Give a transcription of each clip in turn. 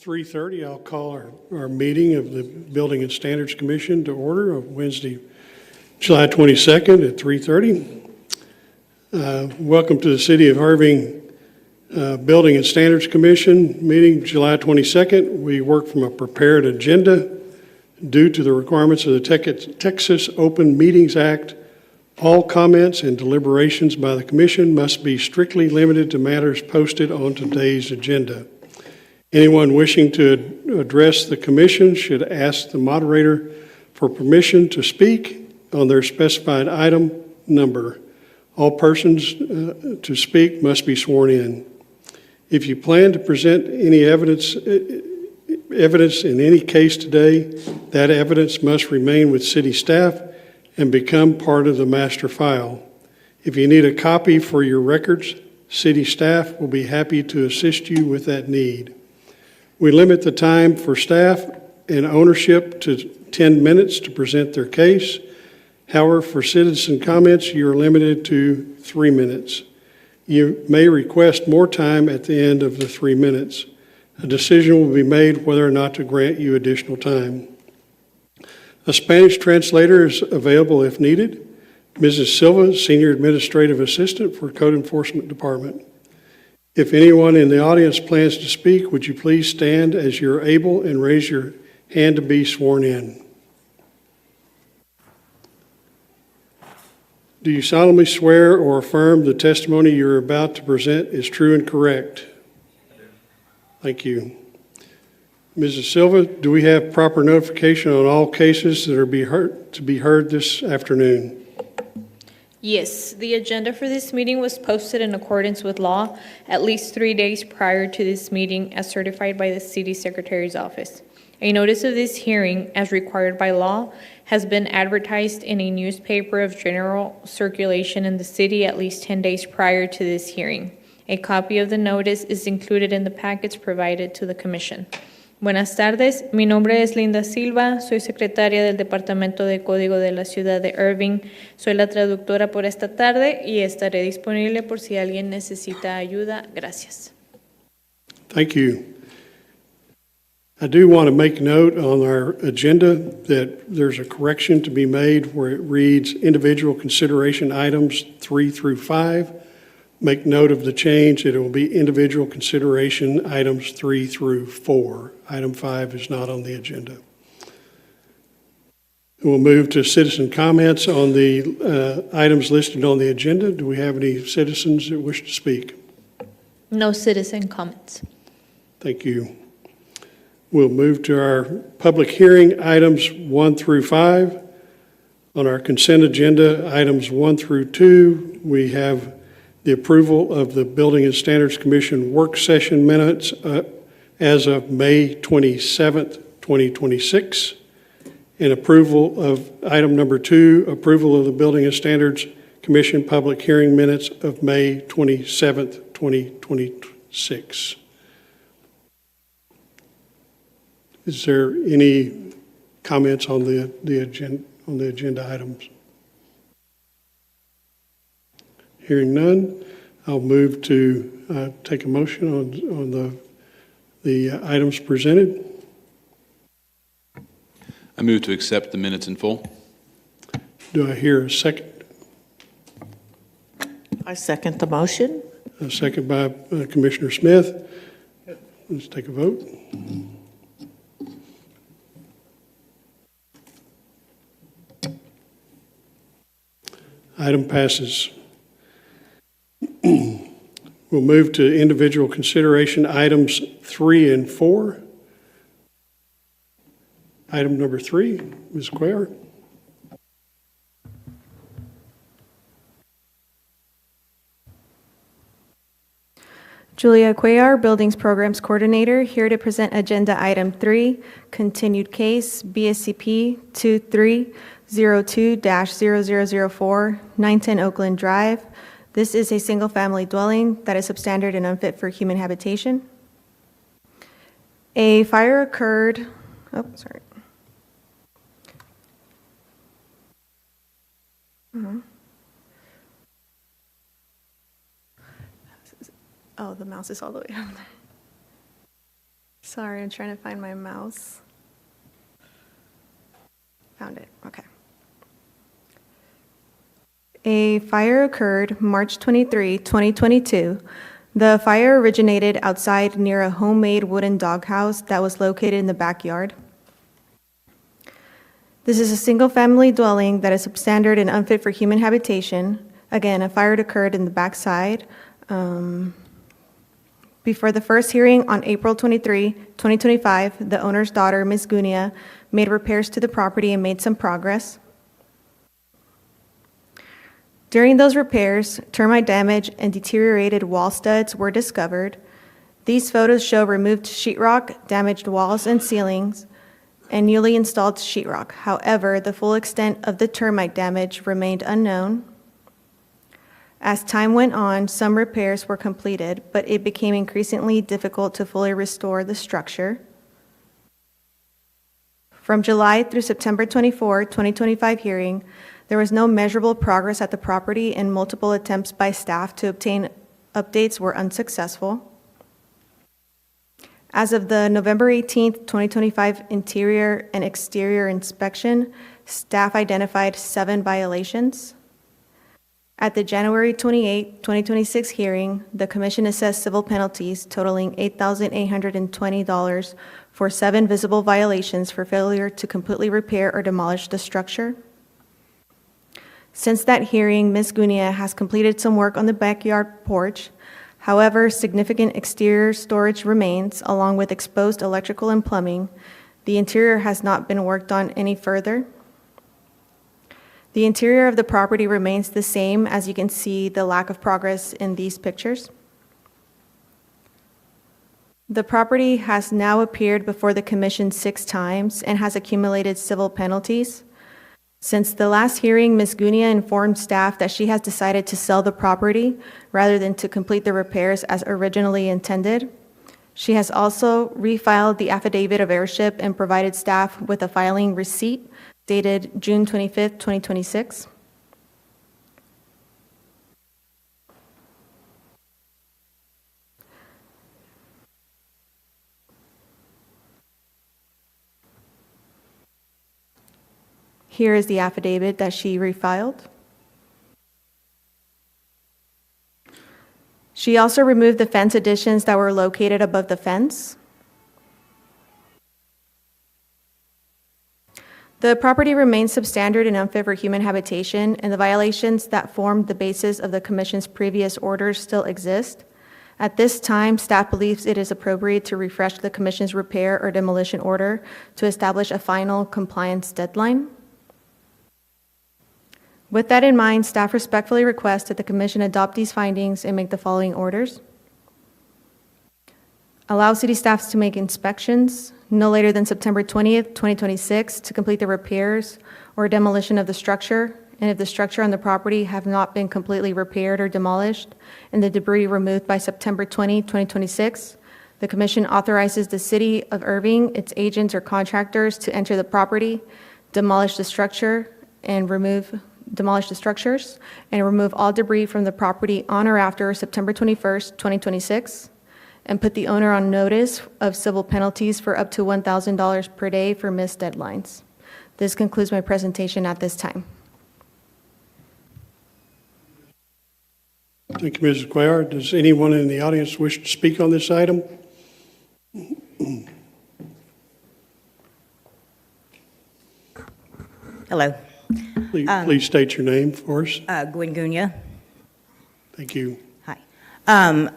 3:30, I'll call our meeting of the Building and Standards Commission to order on Wednesday, July 22nd at 3:30. Welcome to the City of Irving Building and Standards Commission meeting, July 22nd. We work from a prepared agenda. Due to the requirements of the Texas Open Meetings Act, all comments and deliberations by the Commission must be strictly limited to matters posted on today's agenda. Anyone wishing to address the Commission should ask the moderator for permission to speak on their specified item number. All persons to speak must be sworn in. If you plan to present any evidence in any case today, that evidence must remain with city staff and become part of the master file. If you need a copy for your records, city staff will be happy to assist you with that need. We limit the time for staff and ownership to 10 minutes to present their case. However, for citizen comments, you are limited to 3 minutes. You may request more time at the end of the 3 minutes. A decision will be made whether or not to grant you additional time. A Spanish translator is available if needed. Mrs. Silva, Senior Administrative Assistant for Code Enforcement Department. If anyone in the audience plans to speak, would you please stand as you're able and raise your hand to be sworn in. Do you solemnly swear or affirm the testimony you're about to present is true and correct? Thank you. Mrs. Silva, do we have proper notification on all cases that are to be heard this afternoon? Yes, the agenda for this meeting was posted in accordance with law at least 3 days prior to this meeting as certified by the City Secretary's office. A notice of this hearing, as required by law, has been advertised in a newspaper of general circulation in the city at least 10 days prior to this hearing. A copy of the notice is included in the packets provided to the Commission. Buenas tardes, mi nombre es Linda Silva, soy secretaria del Departamento de Código de la Ciudad de Irving. Soy la traductora por esta tarde y estaré disponible por si alguien necesita ayuda. Gracias. Thank you. I do want to make note on our agenda that there's a correction to be made where it reads individual consideration items 3 through 5. Make note of the change that it will be individual consideration items 3 through 4. Item 5 is not on the agenda. We'll move to citizen comments on the items listed on the agenda. Do we have any citizens that wish to speak? No citizen comments. Thank you. We'll move to our public hearing items 1 through 5. On our consent agenda, items 1 through 2, we have the approval of the Building and Standards Commission work session minutes as of May 27th, 2026, and approval of item number 2, approval of the Building and Standards Commission public hearing minutes of May 27th, 2026. Is there any comments on the agenda items? Hearing none, I'll move to take a motion on the items presented. I move to accept the minutes in full. Do I hear a second? I second the motion. A second by Commissioner Smith. Let's take a vote. Item passes. We'll move to individual consideration items 3 and 4. Item number 3, Ms. Cuellar. Julia Cuellar, Buildings Programs Coordinator, here to present Agenda Item 3, Continued Case BSCP 2302-0004, 910 Oakland Drive. This is a single-family dwelling that is substandard and unfit for human habitation. A fire occurred, Oh, the mouse is all the way over there. Sorry, I'm trying to find my mouse. Found it, okay. A fire occurred March 23, 2022. The fire originated outside near a homemade wooden doghouse that was located in the backyard. This is a single-family dwelling that is substandard and unfit for human habitation. Again, a fire occurred in the backside. Before the first hearing on April 23, 2025, the owner's daughter, Ms. Gunia, made repairs to the property and made some progress. During those repairs, termite damage and deteriorated wall studs were discovered. These photos show removed sheetrock, damaged walls and ceilings, and newly installed sheetrock. However, the full extent of the termite damage remained unknown. As time went on, some repairs were completed, but it became increasingly difficult to fully restore the structure. From July through September 24, 2025 hearing, there was no measurable progress at the property, and multiple attempts by staff to obtain updates were unsuccessful. As of the November 18, 2025 interior and exterior inspection, staff identified 7 violations. At the January 28, 2026 hearing, the commission assessed civil penalties totaling $8,820 for 7 visible violations for failure to completely repair or demolish the structure. Since that hearing, Ms. Gunia has completed some work on the backyard porch. However, significant exterior storage remains, along with exposed electrical and plumbing. The interior has not been worked on any further. The interior of the property remains the same, as you can see the lack of progress in these pictures. The property has now appeared before the commission 6 times and has accumulated civil penalties. Since the last hearing, Ms. Gunia informed staff that she has decided to sell the property rather than to complete the repairs as originally intended. She has also refiled the affidavit of heirship and provided staff with a filing receipt dated June 25, 2026. Here is the affidavit that she refiled. She also removed the fence additions that were located above the fence. The property remains substandard and unfit for human habitation, and the violations that formed the basis of the commission's previous orders still exist. At this time, staff believes it is appropriate to refresh the commission's repair or demolition order to establish a final compliance deadline. With that in mind, staff respectfully request that the commission adopt these findings and make the following orders. Allow city staffs to make inspections no later than September 20th, 2026 to complete the repairs or demolition of the structure, and if the structure on the property have not been completely repaired or demolished and the debris removed by September 20, 2026, the commission authorizes the city of Irving, its agents or contractors to enter the property, demolish the structure, and demolish the structures and remove all debris from the property on or after September 21st, 2026, and put the owner on notice of civil penalties for up to $1,000 per day for missed deadlines. This concludes my presentation at this time. Thank you, Mrs. Cuellar. Does anyone in the audience wish to speak on this item? Hello, Please state your name for us. Gwen Gunya. Thank you. Hi.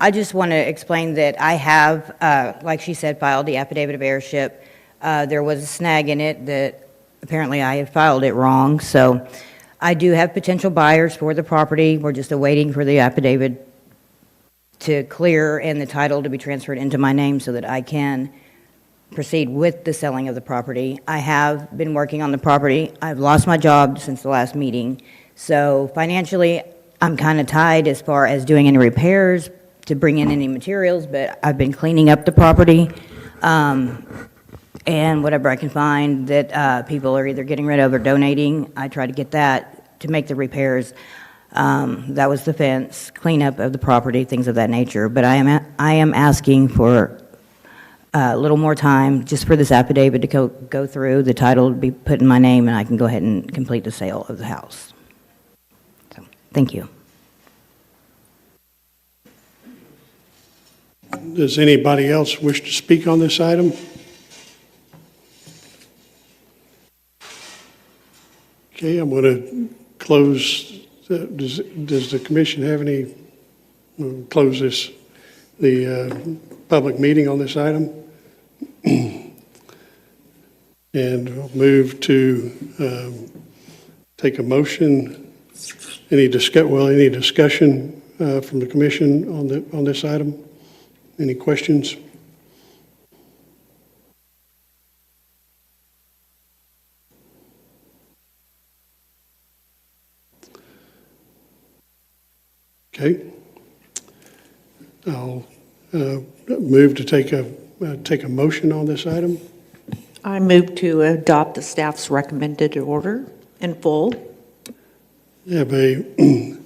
I just want to explain that I have, like she said, filed the affidavit of heirship. There was a snag in it that apparently I had filed it wrong, so I do have potential buyers for the property. We're just awaiting for the affidavit to clear and the title to be transferred into my name so that I can proceed with the selling of the property. I have been working on the property. I've lost my job since the last meeting, so financially I'm kind of tied as far as doing any repairs to bring in any materials, but I've been cleaning up the property and whatever I can find that people are either getting rid of or donating, I try to get that to make the repairs. That was the fence, cleanup of the property, things of that nature. But I am asking for a little more time just for this affidavit to go through. The title would be put in my name, and I can go ahead and complete the sale of the house. So, thank you. Does anybody else wish to speak on this item? Okay, I'm going to close, does the commission have any, we'll close the public meeting on this item? And we'll move to take a motion. Any discussion from the commission on this item? Any questions? Okay. I'll move to take a motion on this item. I move to adopt the staff's recommended order in full. I have a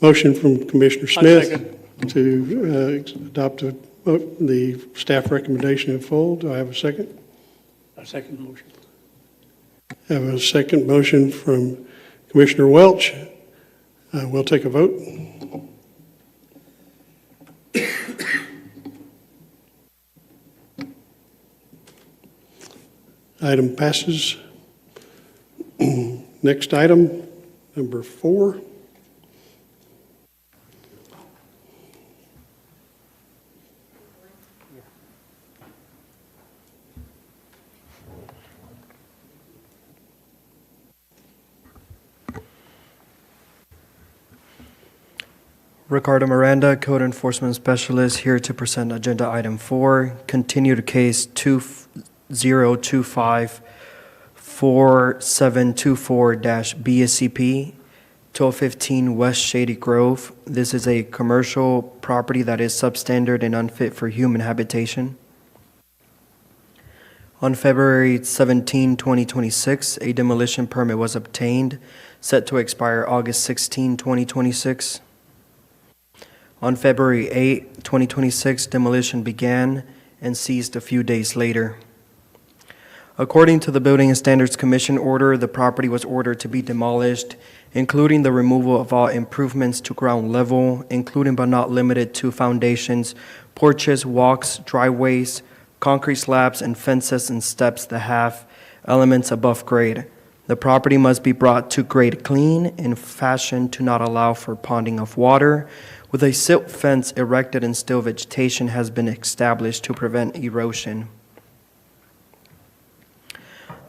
motion from Commissioner Smith to adopt the staff recommendation in full. Do I have a second? I second the motion. I have a second motion from Commissioner Welch. We'll take a vote. Item passes. Next item, number 4. Ricardo Miranda, Code Enforcement Specialist, here to present Agenda Item 4, continued case 2025-4724-BSCP, 1215 West Shady Grove. This is a commercial property that is substandard and unfit for human habitation. On February 17, 2026, a demolition permit was obtained, set to expire August 16, 2026. On February 8, 2026, demolition began and ceased a few days later. According to the Building and Standards Commission order, the property was ordered to be demolished, including the removal of all improvements to ground level, including but not limited to foundations, porches, walks, driveways, concrete slabs, and fences and steps that have elements above grade. The property must be brought to grade clean in fashion to not allow for ponding of water, with a silt fence erected and still vegetation has been established to prevent erosion.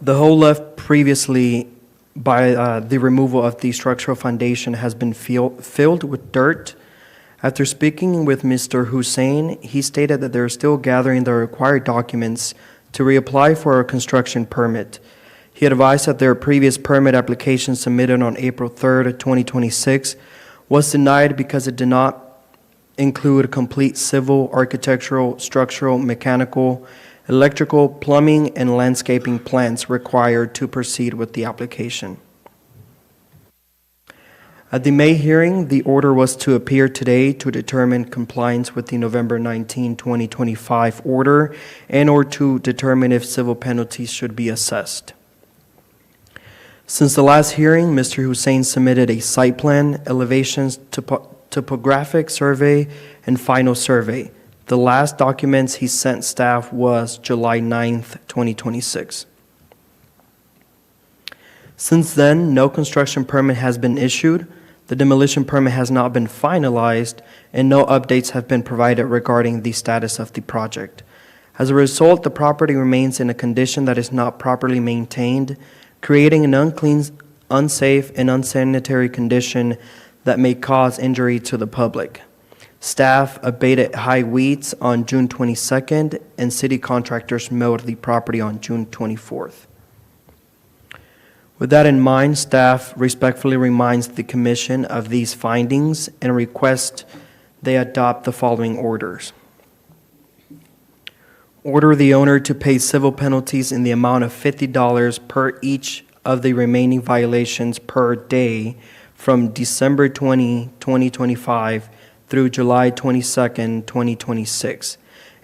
The hole left previously by the removal of the structural foundation has been filled with dirt. After speaking with Mr. Hussein, he stated that they're still gathering the required documents to reapply for a construction permit. He advised that their previous permit application submitted on April 3rd, 2026 was denied because it did not include complete civil, architectural, structural, mechanical, electrical, plumbing, and landscaping plans required to proceed with the application. At the May hearing, the order was to appear today to determine compliance with the November 19, 2025 order and or to determine if civil penalties should be assessed. Since the last hearing, Mr. Hussein submitted a site plan, elevations, topographic survey, and final survey. The last documents he sent staff was July 9th, 2026. Since then, no construction permit has been issued, the demolition permit has not been finalized, and no updates have been provided regarding the status of the project. As a result, the property remains in a condition that is not properly maintained, creating an unclean, unsafe, and unsanitary condition that may cause injury to the public. Staff abated high weeds on June 22nd, and city contractors mowed the property on June 24th. With that in mind, staff respectfully reminds the Commission of these findings and requests they adopt the following orders. Order the owner to pay civil penalties in the amount of $50 per each of the remaining violations per day from December 20, 2025 through July 22nd, 2026.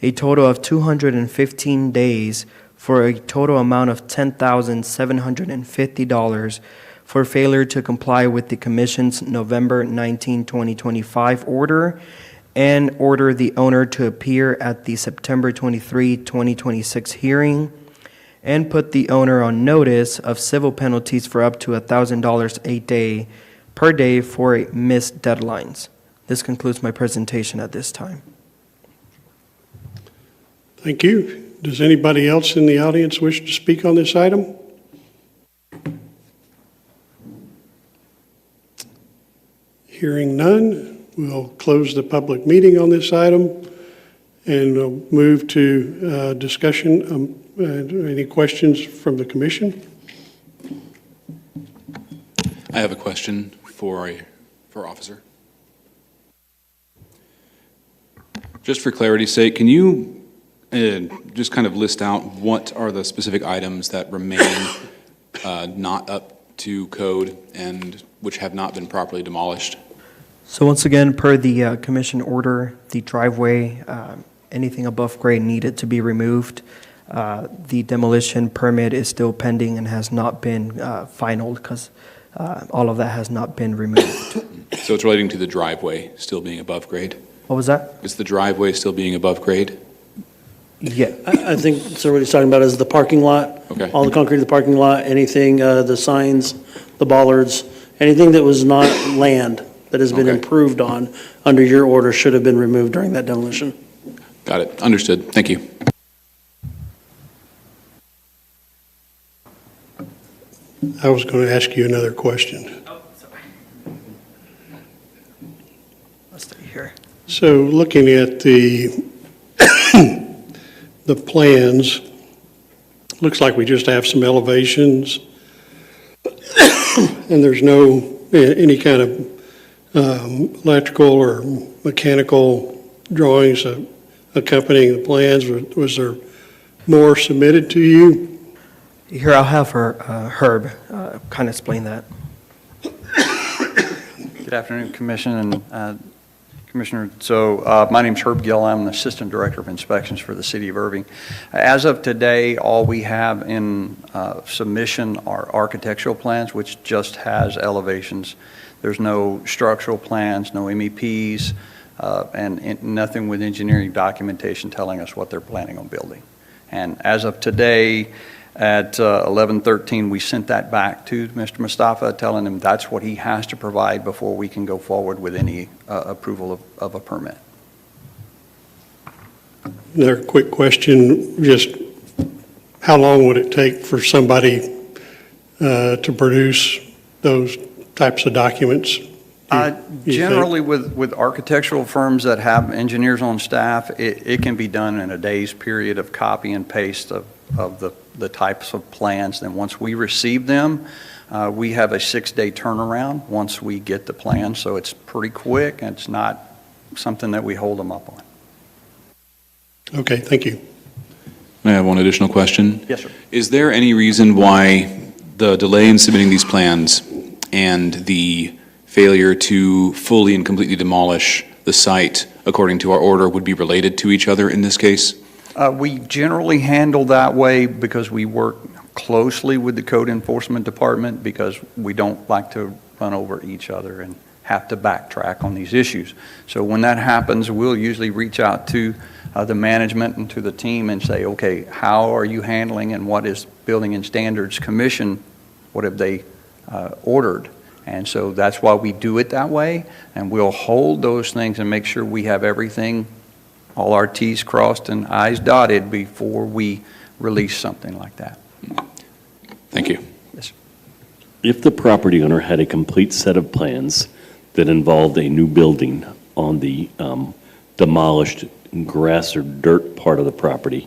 a total of 215 days for a total amount of $10,750 for failure to comply with the Commission's November 19, 2025 order, and order the owner to appear at the September 23, 2026 hearing, and put the owner on notice of civil penalties for up to $1,000 per day for missed deadlines. This concludes my presentation at this time. Thank you. Does anybody else in the audience wish to speak on this item? Hearing none, we'll close the public meeting on this item and we'll move to discussion. Any questions from the commission? I have a question for Officer. Just for clarity's sake, can you just kind of list out what are the specific items that remain not up to code and which have not been properly demolished? So once again, per the commission order, the driveway, anything above grade needed to be removed. The demolition permit is still pending and has not been finalized because all of that has not been removed. So it's relating to the driveway still being above grade? What was that? Is the driveway still being above grade? Yeah. I think, so what he's talking about is the parking lot. Okay. All the concrete in the parking lot, anything, the signs, the bollards, anything that was not land that has been Okay. improved on under your order should have been removed during that demolition. Got it. Understood. Thank you. I was going to ask you another question. Let's stay here. So looking at the the plans, looks like we just have some elevations and there's no any kind of electrical or mechanical drawings accompanying the plans. Was there more submitted to you? Here, I'll have Herb kind of explain that. Good afternoon, Commission and Commissioner. So my name's Herb Gill. I'm the Assistant Director of Inspections for the City of Irving. As of today, all we have in submission are architectural plans, which just has elevations. There's no structural plans, no MEPs, and nothing with engineering documentation telling us what they're planning on building. And as of today, at 11:13, we sent that back to Mr. Mustafa, telling him that's what he has to provide before we can go forward with any approval of a permit. Another quick question, just how long would it take for somebody to produce those types of documents? You think? Generally, with architectural firms that have engineers on staff, it can be done in a day's period of copy and paste of the types of plans. Then once we receive them, we have a 6-day turnaround once we get the plan. So it's pretty quick, and it's not something that we hold them up on. Okay, thank you. May I have one additional question? Yes, sir. Is there any reason why the delay in submitting these plans and the failure to fully and completely demolish the site according to our order would be related to each other in this case? We generally handle that way because we work closely with the code enforcement department, because we don't like to run over each other and have to backtrack on these issues. So when that happens, we'll usually reach out to the management and to the team and say, okay, how are you handling, and what is Building and Standards Commission, what have they ordered? And so that's why we do it that way, and we'll hold those things and make sure we have everything, all our T's crossed and I's dotted before we release something like that. Thank you. Yes, sir. If the property owner had a complete set of plans that involved a new building on the demolished grass or dirt part of the property,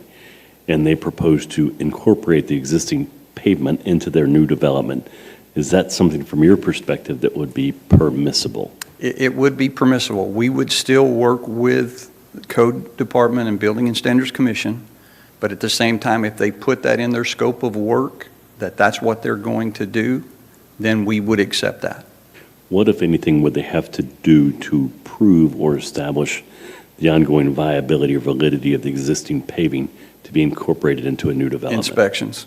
and they proposed to incorporate the existing pavement into their new development, is that something from your perspective that would be permissible? It would be permissible. We would still work with the Code Department and Building and Standards Commission, but at the same time, if they put that in their scope of work, that's what they're going to do, then we would accept that. What, if anything, would they have to do to prove or establish the ongoing viability or validity of the existing paving to be incorporated into a new development? Inspections.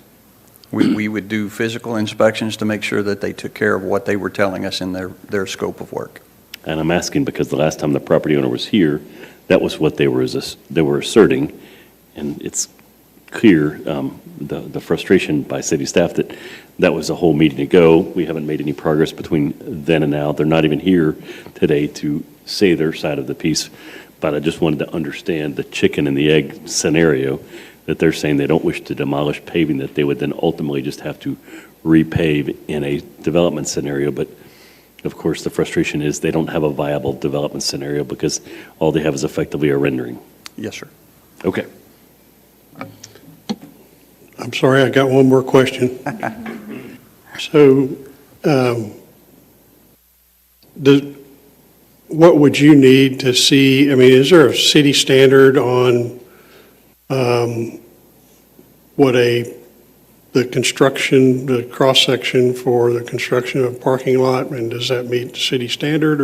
We would do physical inspections to make sure that they took care of what they were telling us in their scope of work. And I'm asking because the last time the property owner was here, that was what they were asserting, and it's clear, the frustration by city staff that that was a whole meeting ago. We haven't made any progress between then and now. They're not even here today to say their side of the piece, but I just wanted to understand the chicken and the egg scenario, that they're saying they don't wish to demolish paving, that they would then ultimately just have to repave in a development scenario. But of course, the frustration is they don't have a viable development scenario because all they have is effectively a rendering. Yes, sir. Okay. I'm sorry, I got one more question. So, what would you need to see, I mean, is there a city standard on what the construction, the cross-section for the construction of a parking lot, and does that meet the city standard,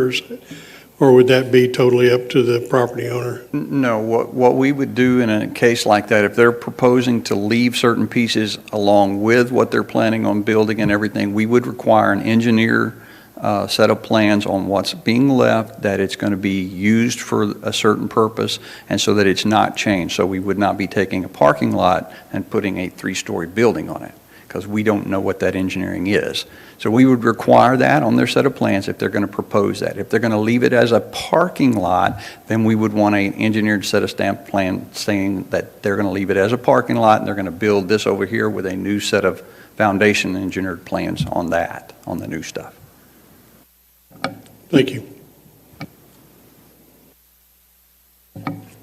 or would that be totally up to the property owner? No, what we would do in a case like that, if they're proposing to leave certain pieces along with what they're planning on building and everything, we would require an engineer set of plans on what's being left, that it's going to be used for a certain purpose, and so that it's not changed. So we would not be taking a parking lot and putting a 3-story building on it, because we don't know what that engineering is. So we would require that on their set of plans if they're going to propose that. If they're going to leave it as a parking lot, then we would want an engineered set of stamp plan saying that they're going to leave it as a parking lot and they're going to build this over here with a new set of foundation engineered plans on that, on the new stuff. Thank you.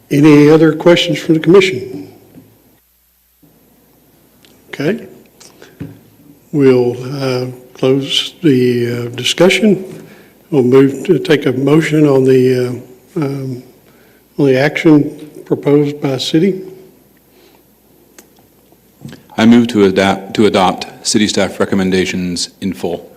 Any other questions from the commission? Okay. We'll close the discussion. We'll move to take a motion on the action proposed by city. I move to adopt city staff recommendations in full.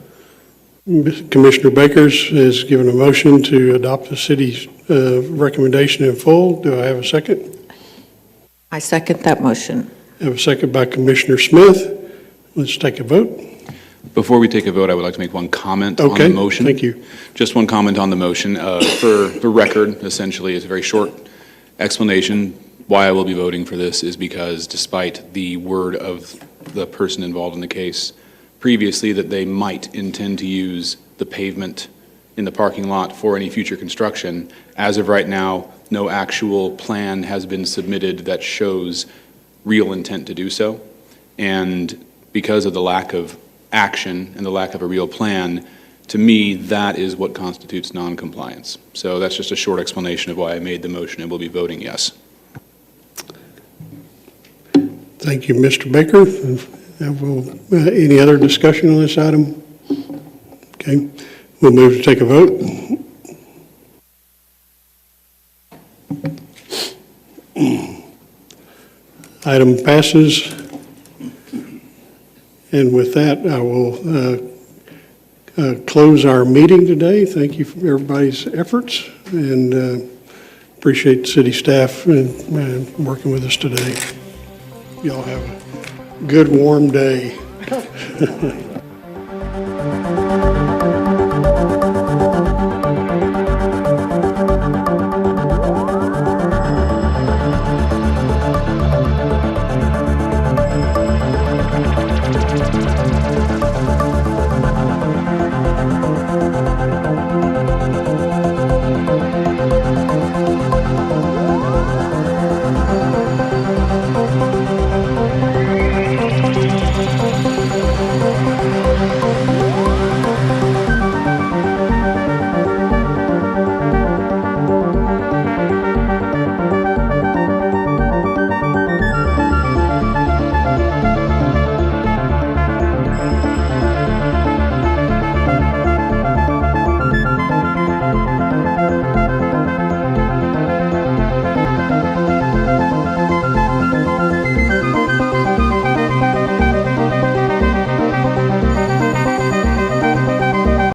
Commissioner Bakers has given a motion to adopt the city's recommendation in full. Do I have a second? I second that motion. I have a second by Commissioner Smith. Let's take a vote. Before we take a vote, I would like to make one comment on Okay, the motion. thank you. Just one comment on the motion. For the record, essentially, it's a very short explanation. Why I will be voting for this is because despite the word of the person involved in the case previously that they might intend to use the pavement in the parking lot for any future construction, as of right now, no actual plan has been submitted that shows real intent to do so. And because of the lack of action and the lack of a real plan, to me, that is what constitutes non-compliance. So that's just a short explanation of why I made the motion and will be voting yes. Thank you, Mr. Baker. Any other discussion on this item? Okay, we'll move to take a vote. Item passes. And with that, I will close our meeting today. Thank you for everybody's efforts, and appreciate the city staff working with us today. Y'all have a good, warm day.